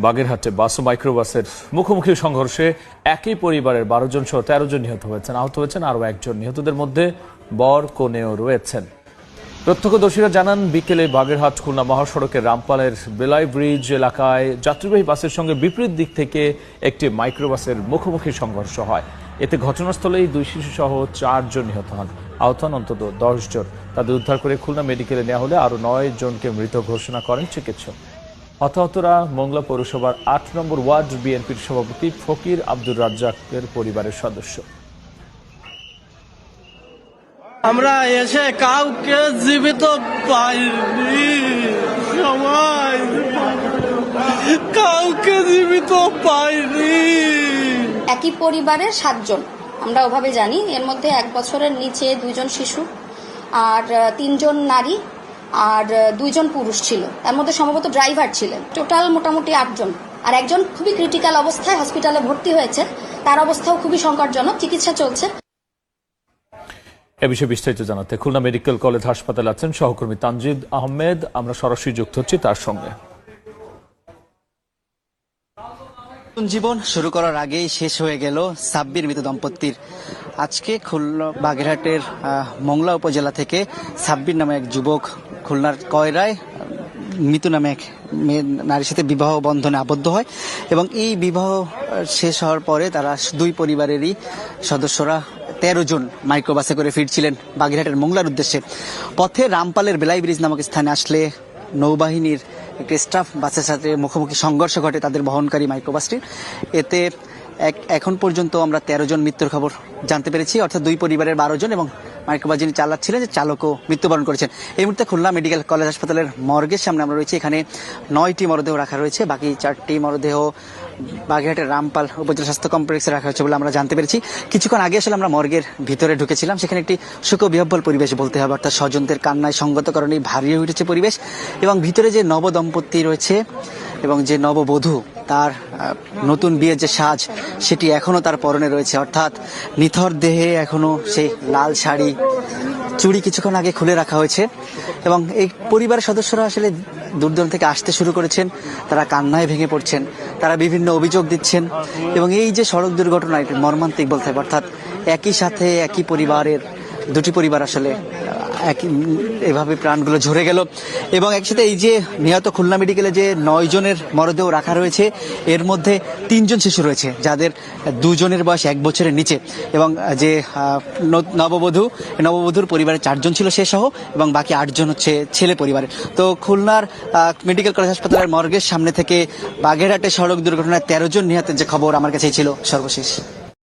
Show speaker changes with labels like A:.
A: বাগেরহাটে বাস ও মাইক্রোবাসের মুখোমুখি সংঘর্ষে একই পরিবারের 12 জন সহ 13 জন নিহত হয়েছেন। আহত হয়েছেন আরও একজন। নিহতদের মধ্যে বর কনেও রয়েছেন। প্রত্যক্ষদর্শীরা জানান, বিকেলে বাগেরহাট খুলনা মহাসড়কের রামপালের বেলাই ব্রিজ এলাকায় যাত্রীবাহী বাসের সঙ্গে বিপরীত দিক থেকে একটি মাইক্রোবাসের মুখোমুখি সংঘর্ষ হয়। এতে ঘটনাস্থলেই 2 শিশু সহ 4 জন নিহত হন। আহত হন অন্তত 10 জন। তাদের উদ্ধার করে খুলনা মেডিকেলে নেওয়া হলে আরও 9 জনকে মৃত ঘোষণা করেন চিকিৎসক। হতাহতরা মোংলা পৌরসভার 8 নম্বর ওয়ার্ড বিএনপির সভাপতি ফকির আব্দুর রাজ্জাকের পরিবারের সদস্য।
B: আমরা এসে কাউকে জীবিত পাইনি, সবাই কাউকে জীবিত পাইনি।
C: একই পরিবারের 7 জন আমরা ওভাবে জানি। এর মধ্যে 1 বছরের নিচে 2 জন শিশু আর 3 জন নারী আর 2 জন পুরুষ ছিল। এর মধ্যে সম্ভবত ড্রাইভার ছিলেন। টোটাল মোটামুটি 8 জন। আর একজন খুবই ক্রিটিক্যাল অবস্থায় হসপিটালে ভর্তি হয়েছে। তার অবস্থাও খুবই সংকটজনক, চিকিৎসা চলছে।
A: এ বিষয়ে বিস্তারিত জানাতে খুলনা মেডিকেল কলেজ হাসপাতালে আছেন সহকর্মী তানজিদ আহমেদ। আমরা সরাসরি যুক্ত হচ্ছি তার সঙ্গে।
D: জীবন শুরু করার আগেই শেষ হয়ে গেল সাব্বির মৃত দম্পতির। আজকে খুলনা বাগেরহাটের মোংলা উপজেলা থেকে সাব্বির নামে এক যুবক খুলনার কয়রায় মিতু নামে এক নারীর সাথে বিবাহ বন্ধনে আবদ্ধ হয় এবং এই বিবাহ শেষ হওয়ার পরে তারা 2 পরিবারেরই সদস্যরা 13 জন মাইক্রোবাসে করে ফিরছিলেন বাগেরহাটের মোংলার উদ্দেশ্যে। পথে রামপালের বেলাই ব্রিজ নামক স্থানে আসলে নৌবাহিনীর একটি স্টাফ বাসের সাথে মুখোমুখি সংঘর্ষ ঘটে তাদের বহনকারী মাইক্রোবাসটির। এতে এখন পর্যন্ত আমরা 13 জন মৃত্যুর খবর জানতে পেরেছি, অর্থাৎ 2 পরিবারের 12 জন এবং মাইক্রোবাস যিনি চালাচ্ছিলেন যে চালকও মৃত্যুবরণ করেছেন। এই মুহূর্তে খুলনা মেডিকেল কলেজ হাসপাতালের মর্গের সামনে আমরা রয়েছি। এখানে 9টি মরদেহ রাখা রয়েছে, বাকি 4টি মরদেহ বাগেরহাটের রামপাল উপজেলা স্বাস্থ্য কমপ্লেক্সে রাখা হয়েছে বলে আমরা জানতে পেরেছি। কিছুক্ষণ আগে আসলে আমরা মর্গের ভিতরে ঢুকেছিলাম। সেখানে একটি শোকবিহ্বল পরিবেশ বলতে হবে, অর্থাৎ স্বজনদের কান্নায় সঙ্গত কারণেই ভারী হয়ে উঠেছে পরিবেশ। এবং ভিতরে যে নবদম্পতি রয়েছে এবং যে নববধূ, তার নতুন বিয়ের যে সাজ সেটি এখনো তার পরনে রয়েছে, অর্থাৎ নিথর দেহে এখনো সেই লাল শাড়ি, চুড়ি কিছুক্ষণ আগে খুলে রাখা হয়েছে। এবং এই পরিবারের সদস্যরা আসলে দূর দূরান্ত থেকে আসতে শুরু করেছেন, তারা কান্নায় ভেঙে পড়ছেন, তারা বিভিন্ন অভিযোগ দিচ্ছেন। এবং এই যে সড়ক দুর্ঘটনা, এটি মর্মান্তিক বলতে হবে, অর্থাৎ একই সাথে একই পরিবারের 2টি পরিবার আসলে এভাবে প্রাণগুলো ঝরে গেল। এবং একসাথে এই যে নিহত খুলনা মেডিকেলে যে 9 জনের মরদেহ রাখা রয়েছে, এর মধ্যে 3 জন শিশু রয়েছে যাদের 2 জনের বয়স 1 বছরের নিচে। এবং যে নববধূর পরিবারে 4 জন ছিল সে সহ, এবং বাকি 8 জন হচ্ছে ছেলে পরিবারের। তো খুলনার মেডিকেল কলেজ হাসপাতালের মর্গের সামনে থেকে বাগেরহাটে সড়ক দুর্ঘটনায় 13 জন নিহতের যে খবর আমার কাছেই ছিল সর্বশেষ।